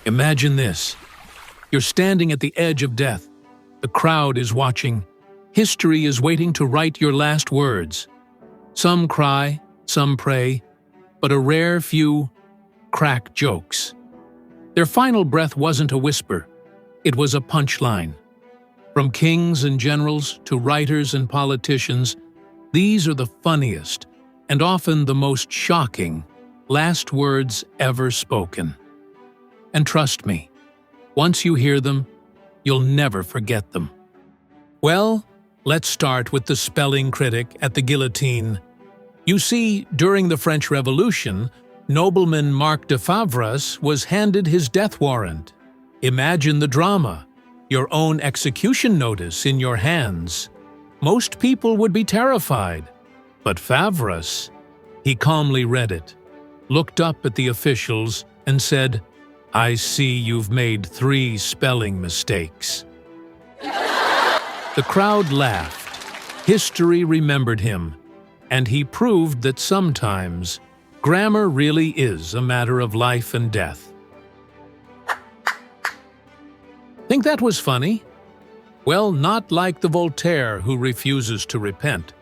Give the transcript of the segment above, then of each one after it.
Imagine this. You're standing at the edge of death. The crowd is watching. History is waiting to write your last words. Some cry, some pray, but a rare few crack jokes. Their final breath wasn't a whisper. It was a punchline. From kings and generals to writers and politicians, these are the funniest and often the most shocking last words ever spoken. And trust me, once you hear them, you'll never forget them. Well, let's start with the spelling critic at the guillotine. You see, during the French Revolution, nobleman Marc de Favras was handed his death warrant. Imagine the drama, your own execution notice in your hands. Most people would be terrified, but Favras, he calmly read it, looked up at the officials, and said, "I see you've made 3 spelling mistakes." The crowd laughed. History remembered him, and he proved that sometimes grammar really is a matter of life and death. Think that was funny? Well, not like the Voltaire who refuses to repent.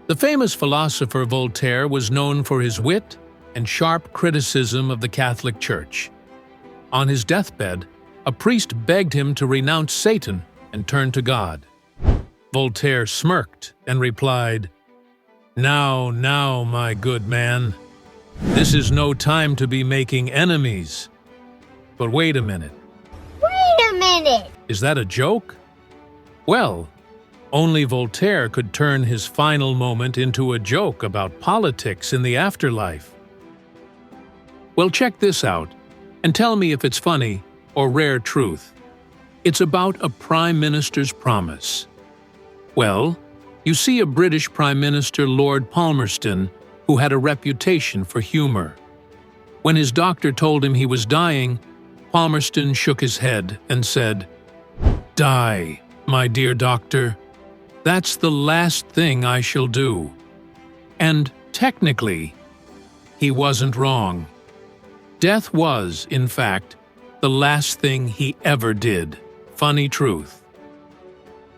The famous philosopher Voltaire was known for his wit and sharp criticism of the Catholic Church. On his deathbed, a priest begged him to renounce Satan and turn to God. Voltaire smirked and replied, Now, my good man, this is no time to be making enemies." But wait a minute. Is that a joke? Well, only Voltaire could turn his final moment into a joke about politics in the afterlife. Well, check this out, and tell me if it's funny or rare truth. It's about a prime minister's promise. Well, you see a British Prime Minister, Lord Palmerston, who had a reputation for humor. When his doctor told him he was dying, Palmerston shook his head and said, "Die, my dear doctor. That's the last thing I shall do." And technically, he wasn't wrong. Death was, in fact, the last thing he ever did. Funny truth.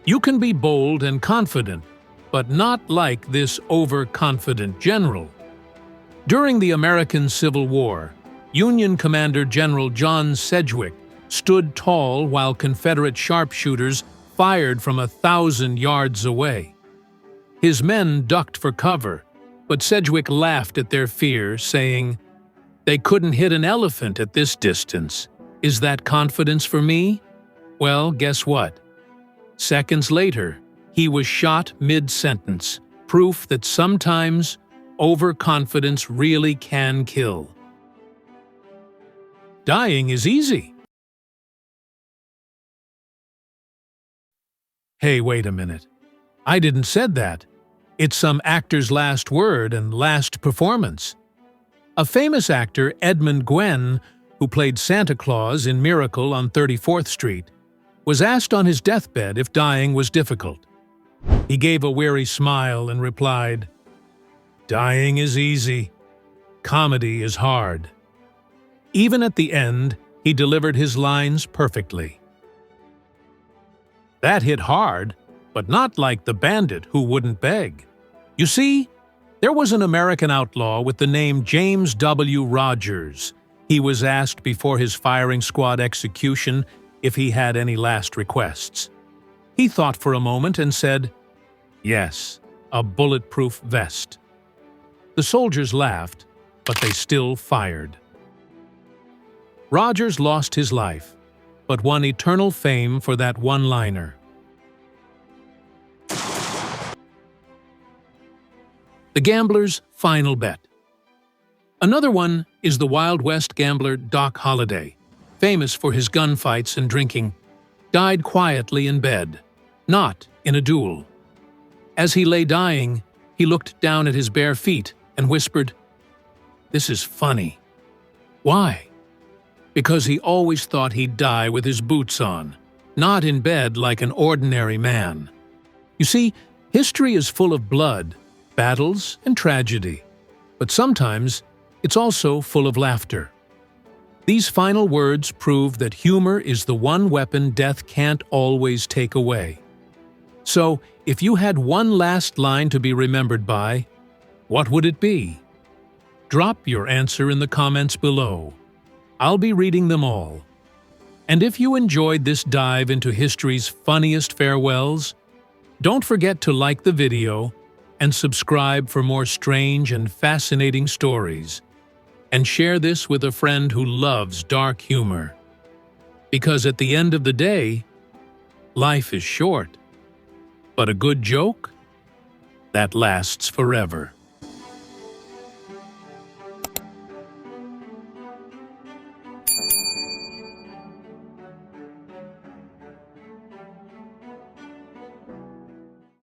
You can be bold and confident, but not like this overconfident general. During the American Civil War, Union Commander General John Sedgwick stood tall while Confederate sharpshooters fired from 1,000 yards away. His men ducked for cover, but Sedgwick laughed at their fear, saying, "They couldn't hit an elephant at this distance. Is that confidence for me?" Well, guess what? Seconds later, he was shot mid-sentence, proof that sometimes overconfidence really can kill. Dying is easy. Hey, wait a minute. I didn't said that. It's some actor's last word and last performance. A famous actor, Edmund Gwenn, who played Santa Claus in Miracle on 34th Street, was asked on his deathbed if dying was difficult. He gave a weary smile and replied, "Dying is easy. Comedy is hard." Even at the end, he delivered his lines perfectly. That hit hard, but not like the bandit who wouldn't beg. You see, there was an American outlaw with the name James W. Rogers. He was asked before his firing squad execution if he had any last requests. He thought for a moment and said, "Yes, a bulletproof vest." The soldiers laughed, but they still fired. Rogers lost his life, but won eternal fame for that one-liner. The gambler's final bet. Another one is the Wild West gambler Doc Holliday, famous for his gunfights and drinking, died quietly in bed, not in a duel. As he lay dying, he looked down at his bare feet and whispered, "This is funny." Why? Because he always thought he'd die with his boots on, not in bed like an ordinary man. You see, history is full of blood, battles, and tragedy, but sometimes it's also full of laughter. These final words prove that humor is the one weapon death can't always take away. So, if you had one last line to be remembered by, what would it be? Drop your answer in the comments below. I'll be reading them all. And if you enjoyed this dive into history's funniest farewells, don't forget to like the video and subscribe for more strange and fascinating stories. And share this with a friend who loves dark humor. Because at the end of the day, life is short, but a good joke, that lasts forever.